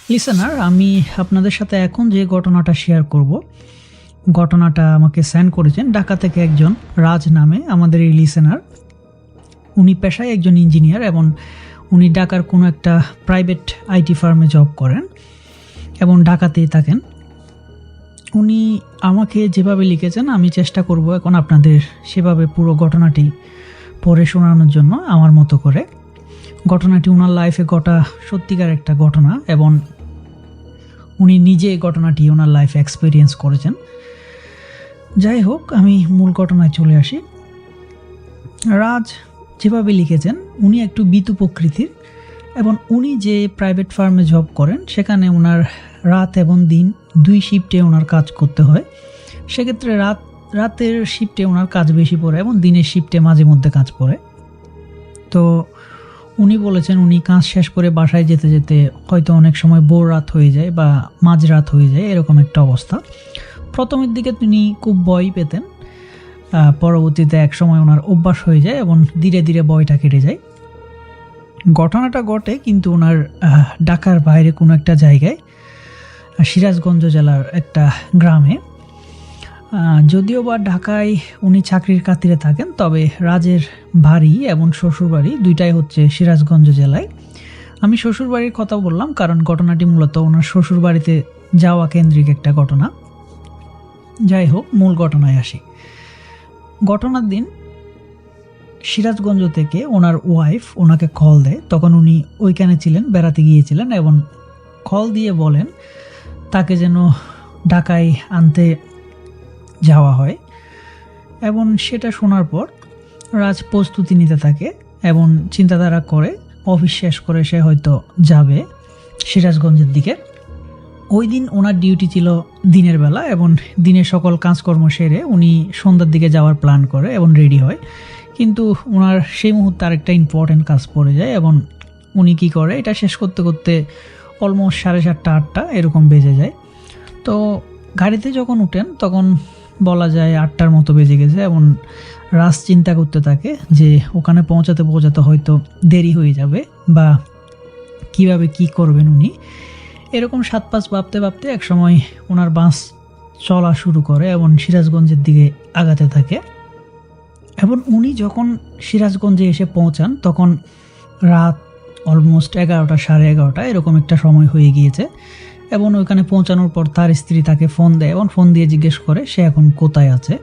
Listener, আমি আপনাদের সাথে এখন যে ঘটনাটা শেয়ার করব, ঘটনাটা আমাকে সেন্ড করেছেন ঢাকা থেকে একজন রাজ নামে আমাদের এই লিসেনার। উনি পেশায় একজন ইঞ্জিনিয়ার এবং উনি ঢাকার কোনো একটা প্রাইভেট আইটি ফার্মে জব করেন এবং ঢাকাতেই থাকেন। উনি আমাকে যেভাবে লিখেছেন আমি চেষ্টা করব এখন আপনাদের সেভাবে পুরো ঘটনাটি পড়ে শোনানোর জন্য আমার মতো করে। ঘটনাটি ওনার লাইফে ঘটা সত্যিকার একটা ঘটনা এবং উনি নিজে এই ঘটনাটি ওনার লাইফে এক্সপিরিয়েন্স করেছেন। যাই হোক, আমি মূল ঘটনায় চলে আসি। রাজ যেভাবে লিখেছেন, উনি একটু বিতু প্রকৃতির এবং উনি যে প্রাইভেট ফার্মে জব করেন সেখানে ওনার রাত এবং দিন দুই শিফটে ওনার কাজ করতে হয়। সেক্ষেত্রে রাতের শিফটে ওনার কাজ বেশি পড়ে এবং দিনের শিফটে মাঝে মধ্যে কাজ পড়ে। তো উনি বলেছেন উনি কাজ শেষ করে বাসায় যেতে যেতে হয়তো অনেক সময় ভোর রাত হয়ে যায় বা মাঝরাত হয়ে যায়, এরকম একটা অবস্থা। প্রথমের দিকে তিনি খুব ভয় পেতেন, পরবর্তীতে এক সময় ওনার অভ্যাস হয়ে যায় এবং ধীরে ধীরে ভয়টা কেটে যায়। ঘটনাটা ঘটে কিন্তু ওনার ঢাকার বাইরে কোনো একটা জায়গায়, সিরাজগঞ্জ জেলার একটা গ্রামে। যদিও বা ঢাকায় উনি চাকরির খাতিরে থাকেন, তবে রাজের বাড়ি এবং শ্বশুরবাড়ি দুইটাই হচ্ছে সিরাজগঞ্জ জেলায়। আমি শ্বশুরবাড়ির কথা বললাম কারণ ঘটনাটি মূলত ওনার শ্বশুরবাড়িতে যাওয়া কেন্দ্রিক একটা ঘটনা। যাই হোক, মূল ঘটনায় আসি। ঘটনার দিন সিরাজগঞ্জ থেকে ওনার ওয়াইফ ওনাকে কল দেয়। তখন উনি ওইখানে ছিলেন, বেড়াতে গিয়েছিলেন এবং কল দিয়ে বলেন তাকে যেন ঢাকায় আনতে যাওয়া হয়। এবং সেটা শোনার পর রাজ প্রস্তুতি নিতে থাকে এবং চিন্তাধারা করে অফিস শেষ করে সে হয়তো যাবে সিরাজগঞ্জের দিকে। ওই দিন ওনার ডিউটি ছিল দিনের বেলা এবং দিনের সকল কাজকর্ম সেরে উনি সন্ধ্যার দিকে যাওয়ার প্ল্যান করে এবং রেডি হয়। কিন্তু ওনার সেই মুহূর্তে আরেকটা ইম্পর্টেন্ট কাজ পড়ে যায় এবং উনি কী করে, এটা শেষ করতে করতে অলমোস্ট 7:30 8টা এরকম বেজে যায়। তো গাড়িতে যখন উঠেন তখন বলা যায় 8টার মতো বেজে গেছে এবং রাজ চিন্তা করতে থাকে যে ওখানে পৌঁছাতে হয়তো দেরি হয়ে যাবে বা কিভাবে কি করবেন উনি। এরকম 7-5 ভাবতে ভাবতে একসময় ওনার বাস চলা শুরু করে এবং সিরাজগঞ্জের দিকে আগাতে থাকে। এবং উনি যখন সিরাজগঞ্জে এসে পৌঁছান তখন রাত অলমোস্ট 11টা 11:30 এরকম একটা সময় হয়ে গিয়েছে। এবং ওইখানে পৌঁছানোর পর তার স্ত্রী তাকে ফোন দেয় এবং ফোন দিয়ে জিজ্ঞেস করে সে এখন কোথায় আছে।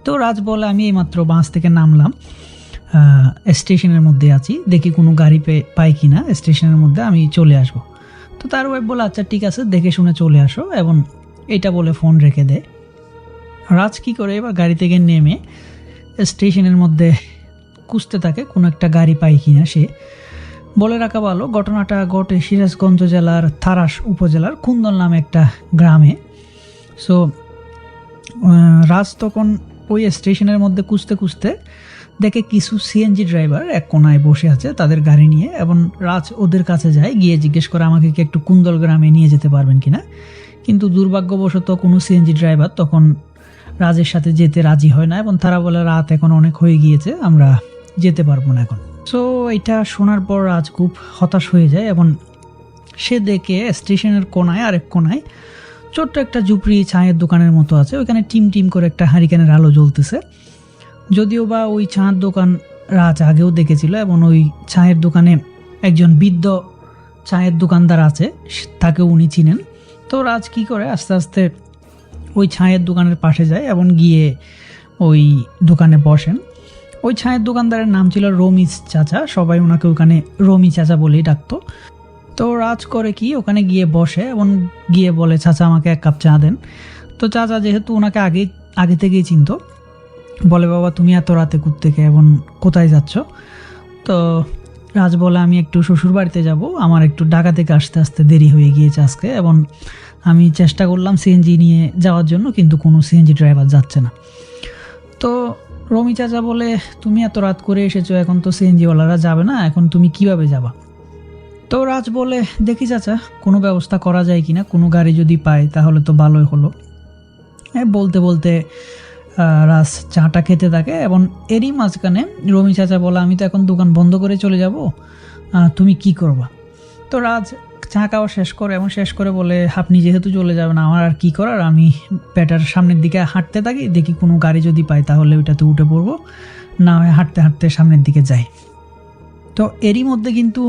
তো রাজ বলে আমি এইমাত্র বাস থেকে নামলাম, স্টেশনের মধ্যে আছি, দেখি কোনো গাড়ি পাই কি না স্টেশনের মধ্যে, আমি চলে আসবো। তো তার ওয়াইফ বলে আচ্ছা ঠিক আছে, দেখে শুনে চলে আসো, এবং এটা বলে ফোন রেখে দেয়। রাজ কী করে, এবার গাড়ি থেকে নেমে স্টেশনের মধ্যে খুঁজতে থাকে কোনো একটা গাড়ি পাই কিনা। সে বলে রাখা ভালো, ঘটনাটা ঘটে সিরাজগঞ্জ জেলার থারাস উপজেলার কুন্দল নামে একটা গ্রামে। সো রাজ তখন ওই স্টেশনের মধ্যে খুঁজতে খুঁজতে দেখে কিছু সিএনজি ড্রাইভার এক কোনায় বসে আছে তাদের গাড়ি নিয়ে, এবং রাজ ওদের কাছে যায়, গিয়ে জিজ্ঞেস করে আমাকে কি একটু কুন্দল গ্রামে নিয়ে যেতে পারবেন কিনা। কিন্তু দুর্ভাগ্যবশত কোনো সিএনজি ড্রাইভার তখন রাজের সাথে যেতে রাজি হয় না এবং তারা বলে রাত এখন অনেক হয়ে গিয়েছে, আমরা যেতে পারবো না এখন। সো এটা শোনার পর রাজ খুব হতাশ হয়ে যায় এবং সে দেখে স্টেশনের কোনায় আরেক কোনায় ছোট্ট একটা ঝুপড়ি চায়ের দোকানের মতো আছে, ওইখানে টিম টিম করে একটা হারিকেনের আলো জ্বলতেছে। যদিও বা ওই চায়ের দোকান রাজ আগেও দেখেছিল এবং ওই চায়ের দোকানে একজন বৃদ্ধ চায়ের দোকানদার আছে, তাকে উনি চিনেন। তো রাজ কী করে, আস্তে আস্তে ওই চায়ের দোকানের পাশে যায় এবং গিয়ে ওই দোকানে বসেন। ওই চায়ের দোকানদারের নাম ছিল রমিজ চাচা, সবাই ওনাকে ওখানে রমি চাচা বলেই ডাকতো। তো রাজ করে কি, ওখানে গিয়ে বসে এবং গিয়ে বলে চাচা আমাকে 1 কাপ চা দেন। তো চাচা যেহেতু ওনাকে আগে থেকেই চিনতো, বলে বাবা তুমি এত রাতে থেকে এবং কোথায় যাচ্ছ। তো রাজ বলে আমি একটু শ্বশুর বাড়িতে যাব, আমার একটু ঢাকা থেকে আসতে আসতে দেরি হয়ে গিয়েছে আজকে, এবং আমি চেষ্টা করলাম সিএনজি নিয়ে যাওয়ার জন্য কিন্তু কোনো সিএনজি ড্রাইভার যাচ্ছে না। তো রমি চাচা বলে তুমি এত রাত করে এসেছো, এখন তো সিএনজিওয়ালারা যাবে না, এখন তুমি কিভাবে যাবা। তো রাজ বলে দেখি চাচা কোনো ব্যবস্থা করা যায় কিনা, কোনো গাড়ি যদি পাই তাহলে তো ভালোই হলো। বলতে বলতে রাজ চাটা খেতে থাকে এবং এরই মাঝখানে রমি চাচা বলে আমি তো এখন দোকান বন্ধ করে চলে যাব, তুমি কি করবা। তো রাজ চা খাওয়া শেষ করে এবং শেষ করে বলে, আপনি যেহেতু চলে যাবেন আমার আর কি করার, আমি পেটার সামনের দিকে হাঁটতে থাকি, দেখি কোনো গাড়ি যদি পাই তাহলে ওইটাতে উঠে পড়বো, না হয় হাঁটতে হাঁটতে সামনের দিকে যাই। তো এরই মধ্যে কিন্তু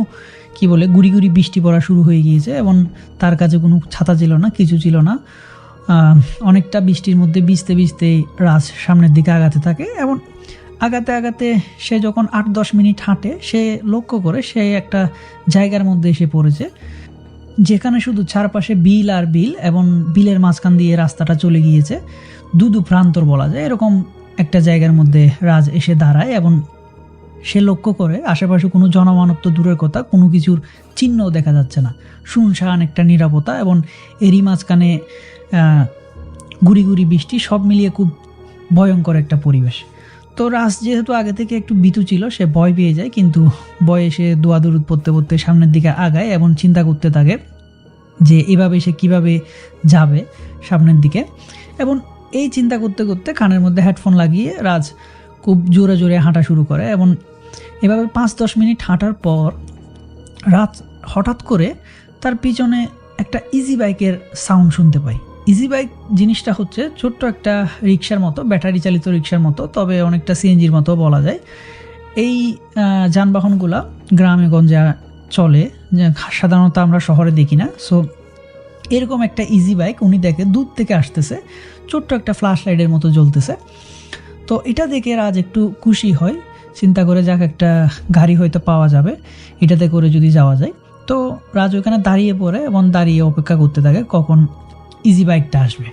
কি বলে গুড়ি গুড়ি বৃষ্টি পড়া শুরু হয়ে গিয়েছে এবং তার কাছে কোনো ছাতা ছিল না, কিছু ছিল না। অনেকটা বৃষ্টির মধ্যে ভিজতে ভিজতেই রাজ সামনের দিকে আগাতে থাকে এবং আগাতে আগাতে সে যখন 8-10 মিনিট হাঁটে, সে লক্ষ্য করে সে একটা জায়গার মধ্যে এসে পড়েছে, যেখানে শুধু চারপাশে বিল আর বিল এবং বিলের মাঝখান দিয়ে রাস্তাটা চলে গিয়েছে। দু প্রান্তর বলা যায়, এরকম একটা জায়গার মধ্যে রাজ এসে দাঁড়ায় এবং সে লক্ষ্য করে আশেপাশে কোনো জনমানব তো দূরের কথা, কোনো কিছুর চিহ্নও দেখা যাচ্ছে না। শুনশান একটা নিরাপত্তা এবং এরই মাঝখানে গুড়ি গুড়ি বৃষ্টি, সব মিলিয়ে খুব ভয়ঙ্কর একটা পরিবেশ। তো রাজ যেহেতু আগে থেকে একটু ভীতু ছিল, সে ভয় পেয়ে যায়, কিন্তু ভয়ে সে দৌড়াদৌড় পড়তে পড়তে সামনের দিকে আগায় এবং চিন্তা করতে থাকে যে এভাবে সে কিভাবে যাবে সামনের দিকে। এবং এই চিন্তা করতে করতে কানের মধ্যে হেডফোন লাগিয়ে রাজ খুব জোরে জোরে হাঁটা শুরু করে এবং এভাবে 5-10 মিনিট হাঁটার পর রাজ হঠাৎ করে তার পিছনে একটা ইজি বাইকের সাউন্ড শুনতে পায়। ইজি বাইক জিনিসটা হচ্ছে ছোট্ট একটা রিক্সার মতো, ব্যাটারি চালিত রিক্সার মতো, তবে অনেকটা সিএনজির মতো বলা যায়। এই যানবাহনগুলা গ্রামে গঞ্জে চলে, সাধারণত আমরা শহরে দেখি না। সো এরকম একটা ইজি বাইক উনি দেখে দূর থেকে আসতেছে, ছোট্ট একটা ফ্ল্যাশ লাইটের মতো জ্বলতেছে। তো এটা দেখে রাজ একটু খুশি হয়, চিন্তা করে যাক একটা গাড়ি হয়তো পাওয়া যাবে, এটাতে করে যদি যাওয়া যায়। তো রাজ ওখানে দাঁড়িয়ে পড়ে এবং দাঁড়িয়ে অপেক্ষা করতে থাকে কখন ইজি বাইকটা আসবে।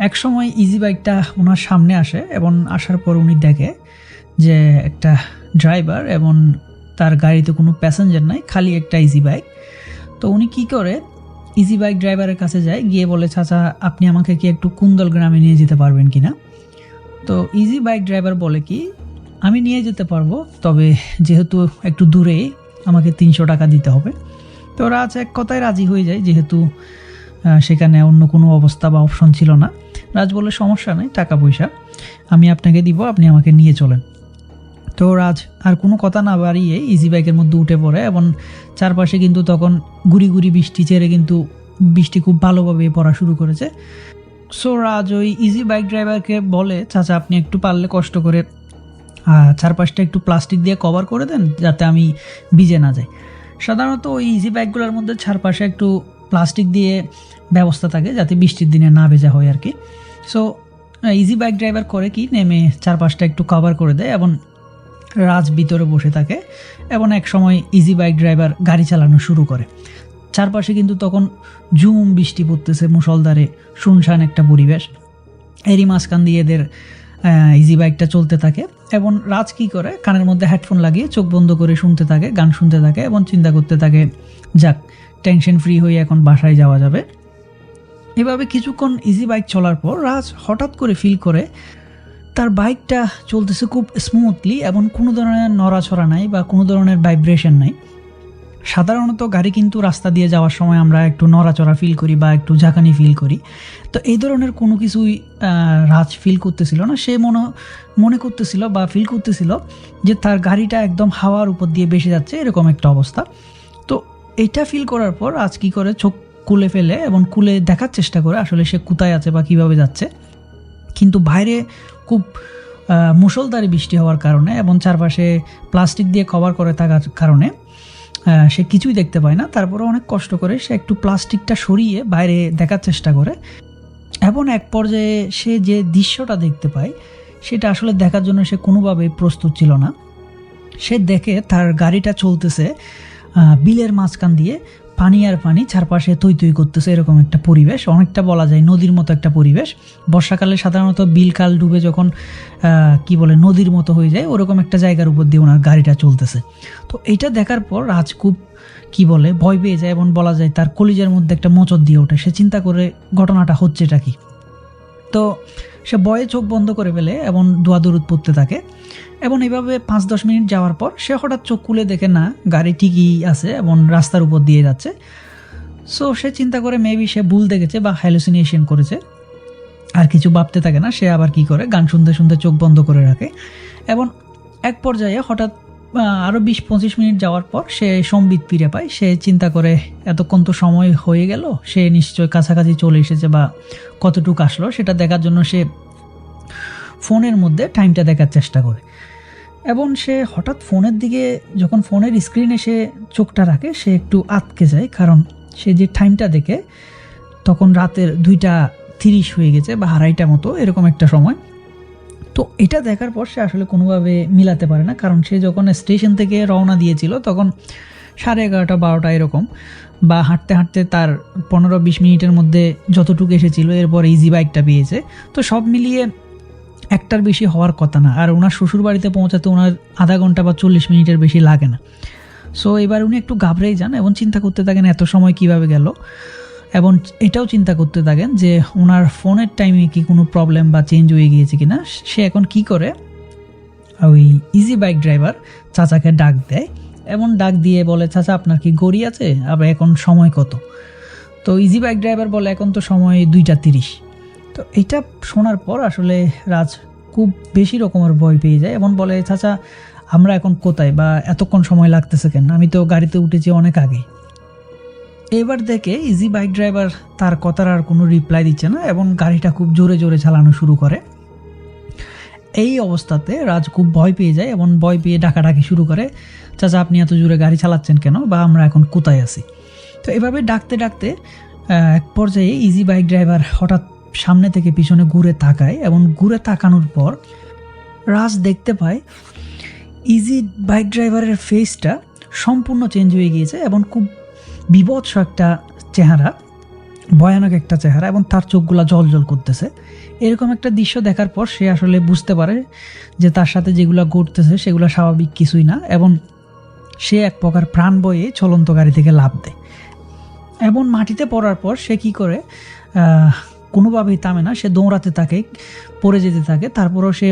এক সময় ইজি বাইকটা ওনার সামনে আসে এবং আসার পর উনি দেখে যে একটা ড্রাইভার এবং তার গাড়িতে কোনো প্যাসেঞ্জার নাই, খালি একটা ইজি বাইক। তো উনি কি করে ইজি বাইক ড্রাইভারের কাছে যায়, গিয়ে বলে, চাচা আপনি আমাকে কি একটু কুন্দল গ্রামে নিয়ে যেতে পারবেন কিনা? তো ইজি বাইক ড্রাইভার বলে কি, আমি নিয়ে যেতে পারবো, তবে যেহেতু একটু দূরেই আমাকে 300 টাকা দিতে হবে। তো রাজ এক কথায় রাজি হয়ে যায়, যেহেতু সেখানে অন্য কোনো অবস্থা বা অপশন ছিল না। রাজ বলে, সমস্যা নেই, টাকা পয়সা আমি আপনাকে দিব, আপনি আমাকে নিয়ে চলেন। তো রাজ আর কোনো কথা না বাড়িয়ে ইজি বাইকের মধ্যে উঠে পড়ে এবং চারপাশে কিন্তু তখন গুড়ি গুড়ি বৃষ্টি ছেড়ে কিন্তু বৃষ্টি খুব ভালোভাবে পড়া শুরু করেছে। সো রাজ ওই ইজি বাইক ড্রাইভারকে বলে, চাচা আপনি একটু পারলে কষ্ট করে চারপাশটা একটু প্লাস্টিক দিয়ে কভার করে দেন, যাতে আমি ভিজে না যাই। সাধারণত ওই ইজি বাইকগুলোর মধ্যে চারপাশে একটু প্লাস্টিক দিয়ে ব্যবস্থা থাকে যাতে বৃষ্টির দিনে না ভেজা হয় আর কি। সো ইজি বাইক ড্রাইভার করে কি, নেমে চারপাশটা একটু কভার করে দেয় এবং রাজ ভিতরে বসে থাকে এবং এক সময় ইজি বাইক ড্রাইভার গাড়ি চালানো শুরু করে। চারপাশে কিন্তু তখন ঝুম বৃষ্টি পড়তেছে, মুষলধারে শুনশান একটা পরিবেশ। এরই মাঝখান দিয়ে এদের ইজি বাইকটা চলতে থাকে এবং রাজ কী করে, কানের মধ্যে হেডফোন লাগিয়ে চোখ বন্ধ করে শুনতে থাকে, গান শুনতে থাকে এবং চিন্তা করতে থাকে, যাক টেনশন ফ্রি হয়ে এখন বাসায় যাওয়া যাবে। এভাবে কিছুক্ষণ ইজি বাইক চলার পর রাজ হঠাৎ করে ফিল করে তার বাইকটা চলতেছে খুব স্মুথলি এবং কোনো ধরনের নড়াচড়া নাই বা কোনো ধরনের ভাইব্রেশন নাই। সাধারণত গাড়ি কিন্তু রাস্তা দিয়ে যাওয়ার সময় আমরা একটু নড়াচড়া ফিল করি বা একটু ঝাঁকানি ফিল করি, তো এই ধরনের কোনো কিছুই রাজ ফিল করতেছিল না। সে মনে করতেছিল বা ফিল করতেছিল যে তার গাড়িটা একদম হাওয়ার উপর দিয়ে ভেসে যাচ্ছে, এরকম একটা অবস্থা। তো এটা ফিল করার পর রাজ কী করে, চোখ খুলে ফেলে এবং খুলে দেখার চেষ্টা করে আসলে সে কোথায় আছে বা কীভাবে যাচ্ছে। কিন্তু বাইরে খুব মুষলধারে বৃষ্টি হওয়ার কারণে এবং চারপাশে প্লাস্টিক দিয়ে কভার করে থাকার কারণে সে কিছুই দেখতে পায় না। তারপরে অনেক কষ্ট করে সে একটু প্লাস্টিকটা সরিয়ে বাইরে দেখার চেষ্টা করে এবং এক পর্যায়ে সে যে দৃশ্যটা দেখতে পায় সেটা আসলে দেখার জন্য সে কোনোভাবেই প্রস্তুত ছিল না। সে দেখে তার গাড়িটা চলতেছে বিলের মাঝখান দিয়ে, পানি আর পানি, চারপাশে তৈ তৈ করতেছে, এরকম একটা পরিবেশ, অনেকটা বলা যায় নদীর মতো একটা পরিবেশ। বর্ষাকালে সাধারণত বিলকাল ডুবে যখন নদীর মতো হয়ে যায়, ওরকম একটা জায়গার উপর দিয়ে ওনার গাড়িটা চলতেছে। তো এইটা দেখার পর রাজ খুব ভয় পেয়ে যায় এবং বলা যায় তার কলিজার মধ্যে একটা মোচড় দিয়ে ওঠে। সে চিন্তা করে ঘটনাটা হচ্ছেটা কি। তো সে ভয়ে চোখ বন্ধ করে ফেলে এবং দৌড়াদৌড় পড়তে থাকে এবং এইভাবে 5-10 মিনিট যাওয়ার পর সে হঠাৎ চোখ খুলে দেখে না, গাড়ি ঠিকই আছে এবং রাস্তার উপর দিয়ে যাচ্ছে। সো সে চিন্তা করে মেবি সে ভুল দেখেছে বা হ্যালুসিনেশন করেছে, আর কিছু ভাবতে থাকে না। সে আবার কি করে, গান শুনতে শুনতে চোখ বন্ধ করে রাখে এবং এক পর্যায়ে হঠাৎ আরও 20-25 মিনিট যাওয়ার পর সে সম্বিত ফিরে পায়। সে চিন্তা করে এতক্ষণ তো সময় হয়ে গেল, সে নিশ্চয় কাছাকাছি চলে এসেছে বা কতটুকু আসলো সেটা দেখার জন্য সে ফোনের মধ্যে টাইমটা দেখার চেষ্টা করে। এবং সে হঠাৎ ফোনের দিকে যখন ফোনের স্ক্রিনে সে চোখটা রাখে, সে একটু আটকে যায়, কারণ সে যে টাইমটা দেখে তখন রাতের 2:30 হয়ে গেছে বা 2:30 মতো এরকম একটা সময়। তো এটা দেখার পর সে আসলে কোনোভাবে মিলাতে পারে না, কারণ সে যখন স্টেশন থেকে রওনা দিয়েছিল তখন 11:30-12টা এরকম, বা হাঁটতে হাঁটতে তার 15-20 মিনিটের মধ্যে যতটুকু এসেছিল এরপর ইজি বাইকটা পেয়েছে। তো সব মিলিয়ে একটার বেশি হওয়ার কথা না, আর ওনার শ্বশুর বাড়িতে পৌঁছাতে ওনার আধা ঘন্টা বা 40 মিনিটের বেশি লাগে না। সো এবার উনি একটু ঘাবড়েই যান এবং চিন্তা করতে থাকেন এত সময় কিভাবে গেল, এবং এটাও চিন্তা করতে থাকেন যে ওনার ফোনের টাইমে কি কোনো প্রবলেম বা চেঞ্জ হয়ে গিয়েছে কিনা। সে এখন কি করে, ওই ইজি বাইক ড্রাইভার চাচাকে ডাক দেয় এবং ডাক দিয়ে বলে, চাচা আপনার কি গড়ি আছে, আবার এখন সময় কত? তো ইজি বাইক ড্রাইভার বলে এখন তো সময় 2:30। তো এটা শোনার পর আসলে রাজ খুব বেশি রকমের ভয় পেয়ে যায় এবং বলে, চাচা আমরা এখন কোথায় বা এতক্ষণ সময় লাগতেছে কেন, আমি তো গাড়িতে উঠেছি অনেক আগে। এবার দেখে ইজি বাইক ড্রাইভার তার কথার আর কোনো রিপ্লাই দিচ্ছে না এবং গাড়িটা খুব জোরে জোরে চালানো শুরু করে। এই অবস্থাতে রাজ খুব ভয় পেয়ে যায় এবং ভয় পেয়ে ডাকাডাকি শুরু করে, চাচা আপনি এত জোরে গাড়ি চালাচ্ছেন কেন, বা আমরা এখন কোথায় আছি? তো এভাবে ডাকতে ডাকতে এক পর্যায়ে ইজি বাইক ড্রাইভার হঠাৎ সামনে থেকে পিছনে ঘুরে তাকায় এবং ঘুরে তাকানোর পর রাজ দেখতে পায় ইজি বাইক ড্রাইভারের ফেসটা সম্পূর্ণ চেঞ্জ হয়ে গিয়েছে এবং খুব বিভৎস একটা চেহারা, ভয়ানক একটা চেহারা, এবং তার চোখগুলা জল জল করতেছে। এরকম একটা দৃশ্য দেখার পর সে আসলে বুঝতে পারে যে তার সাথে যেগুলো ঘটতেছে সেগুলো স্বাভাবিক কিছুই না, এবং সে এক প্রকার প্রাণ বয়ে চলন্ত গাড়ি থেকে লাফ দেয় এবং মাটিতে পড়ার পর সে কি করে, কোনোভাবেই থামে না, সে দৌড়াতে থাকে, পড়ে যেতে থাকে। তারপরও সে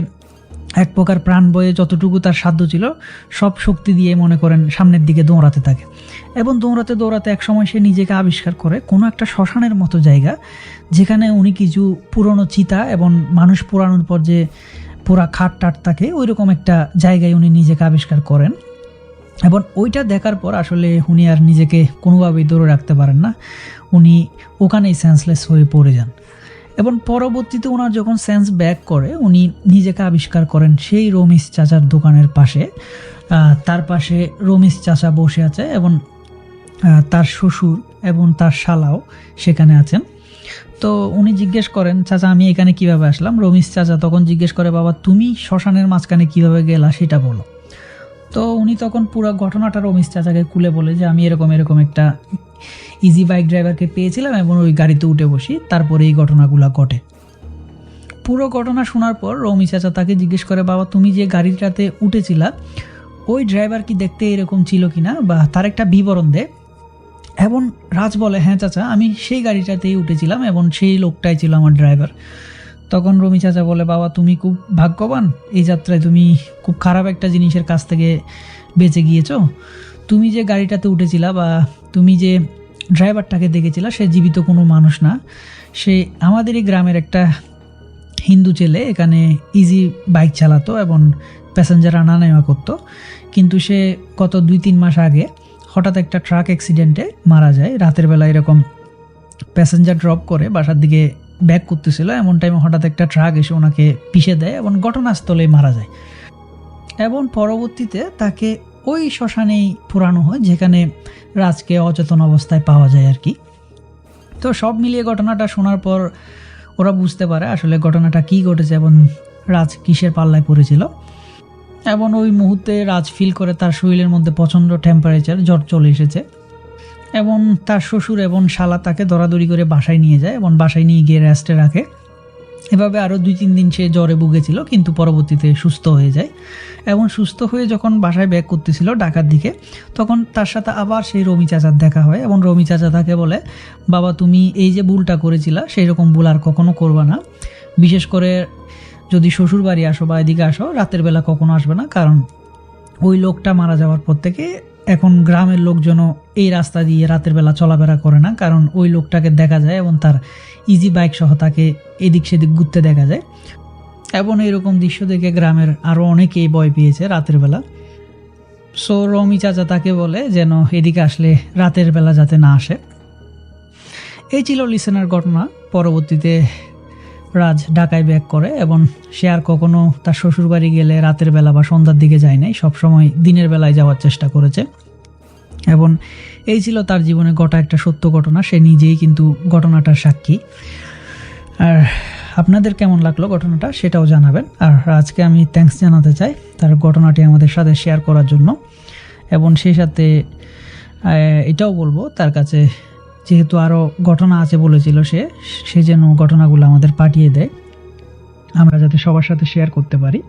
এক প্রকার প্রাণ বয়ে যতটুকু তার সাধ্য ছিল সব শক্তি দিয়ে মনে করেন সামনের দিকে দৌড়াতে থাকে এবং দৌড়াতে দৌড়াতে একসময় সে নিজেকে আবিষ্কার করে কোনো একটা শ্মশানের মতো জায়গা, যেখানে উনি কিছু পুরনো চিতা এবং মানুষ পোড়ানোর পর যে পুরা খাট টাট থাকে ওই রকম একটা জায়গায় উনি নিজেকে আবিষ্কার করেন। এবং ওইটা দেখার পর আসলে উনি আর নিজেকে কোনোভাবেই ধরে রাখতে পারেন না, উনি ওখানেই সেন্সলেস হয়ে পড়ে যান। এবং পরবর্তীতে ওনার যখন সেন্স ব্যাক করে উনি নিজেকে আবিষ্কার করেন সেই রমিজ চাচার দোকানের পাশে। তার পাশে রমিজ চাচা বসে আছে এবং তার শ্বশুর এবং তার শালাও সেখানে আছেন। তো উনি জিজ্ঞেস করেন, চাচা আমি এখানে কিভাবে আসলাম? রমিজ চাচা তখন জিজ্ঞেস করে, বাবা তুমি শ্মশানের মাঝখানে কিভাবে গেলা সেটা বলো। তো উনি তখন পুরো ঘটনাটা রমিজ চাচাকে খুলে বলে যে আমি এরকম এরকম একটা ইজি বাইক ড্রাইভারকে পেয়েছিলাম এবং ওই গাড়িতে উঠে বসি, তারপরে এই ঘটনাগুলো ঘটে। পুরো ঘটনা শোনার পর রমি চাচা তাকে জিজ্ঞেস করে, বাবা তুমি যে গাড়িটাতে উঠেছিলা ওই ড্রাইভার কি দেখতে এরকম ছিল কিনা বা তার একটা বিবরণ দেয়। এবং রাজ বলে, হ্যাঁ চাচা আমি সেই গাড়িটাতেই উঠেছিলাম এবং সেই লোকটাই ছিল আমার ড্রাইভার। তখন রমি চাচা বলে, বাবা তুমি খুব ভাগ্যবান, এই যাত্রায় তুমি খুব খারাপ একটা জিনিসের কাছ থেকে বেঁচে গিয়েছো। তুমি যে গাড়িটাতে উঠেছিলা বা তুমি যে ড্রাইভারটাকে দেখেছিলা সে জীবিত কোনো মানুষ না, সে আমাদেরই গ্রামের একটা হিন্দু ছেলে, এখানে ইজি বাইক চালাতো এবং প্যাসেঞ্জার আনা নেওয়া করতো। কিন্তু সে গত 2-3 মাস আগে হঠাৎ একটা ট্রাক অ্যাক্সিডেন্টে মারা যায়। রাতের বেলা এরকম প্যাসেঞ্জার ড্রপ করে বাসার দিকে ব্যাক করতেছিল, এমন টাইমে হঠাৎ একটা ট্রাক এসে ওনাকে পিষে দেয় এবং ঘটনাস্থলেই মারা যায়। এবং পরবর্তীতে তাকে ওই শ্মশানেই পুরানো হয় যেখানে রাজকে অচেতন অবস্থায় পাওয়া যায় আর কি। তো সব মিলিয়ে ঘটনাটা শোনার পর ওরা বুঝতে পারে আসলে ঘটনাটা কী ঘটেছে এবং রাজ কিসের পাল্লায় পড়েছিল। এবং ওই মুহূর্তে রাজ ফিল করে তার শরীরের মধ্যে প্রচণ্ড টেম্পারেচার, জ্বর চলে এসেছে। এবং তার শ্বশুর এবং শালা তাকে দৌড়াদৌড়ি করে বাসায় নিয়ে যায় এবং বাসায় নিয়ে গিয়ে রেস্টে রাখে। এভাবে আরও 2-3 দিন সে জ্বরে ভুগেছিল, কিন্তু পরবর্তীতে সুস্থ হয়ে যায়। এবং সুস্থ হয়ে যখন বাসায় ব্যাক করতেছিল ঢাকার দিকে, তখন তার সাথে আবার সেই রমি চাচার দেখা হয় এবং রমি চাচা তাকে বলে, বাবা তুমি এই যে ভুলটা করেছিলা সেই রকম ভুল আর কখনো করবা না। বিশেষ করে যদি শ্বশুর বাড়ি আসো বা এদিকে আসো রাতের বেলা কখনো আসবে না, কারণ ওই লোকটা মারা যাওয়ার পর থেকে এখন গ্রামের লোকজনও এই রাস্তা দিয়ে রাতের বেলা চলাফেরা করে না, কারণ ওই লোকটাকে দেখা যায় এবং তার ইজি বাইক সহ তাকে এদিক সেদিক ঘুরতে দেখা যায়। এবং এরকম দৃশ্য দেখে গ্রামের আরও অনেকেই ভয় পেয়েছে রাতের বেলা। সো রমি চাচা তাকে বলে যেন এদিকে আসলে রাতের বেলা যাতে না আসে। এই ছিল লিসেনার ঘটনা। পরবর্তীতে রাজ ঢাকায় ব্যাক করে এবং সে আর কখনো তার শ্বশুরবাড়ি গেলে রাতের বেলা বা সন্ধ্যার দিকে যায় নাই, সবসময় দিনের বেলায় যাওয়ার চেষ্টা করেছে। এবং এই ছিল তার জীবনে ঘটা একটা সত্য ঘটনা, সে নিজেই কিন্তু ঘটনাটার সাক্ষী। আর আপনাদের কেমন লাগলো ঘটনাটা সেটাও জানাবেন। আর আজকে আমি থ্যাঙ্কস জানাতে চাই তার ঘটনাটি আমাদের সাথে শেয়ার করার জন্য, এবং সেই সাথে এটাও বলবো তার কাছে যেহেতু আরও ঘটনা আছে বলেছিল সে যেন ঘটনাগুলো আমাদের পাঠিয়ে দেয়, আমরা যাতে সবার সাথে শেয়ার করতে পারি।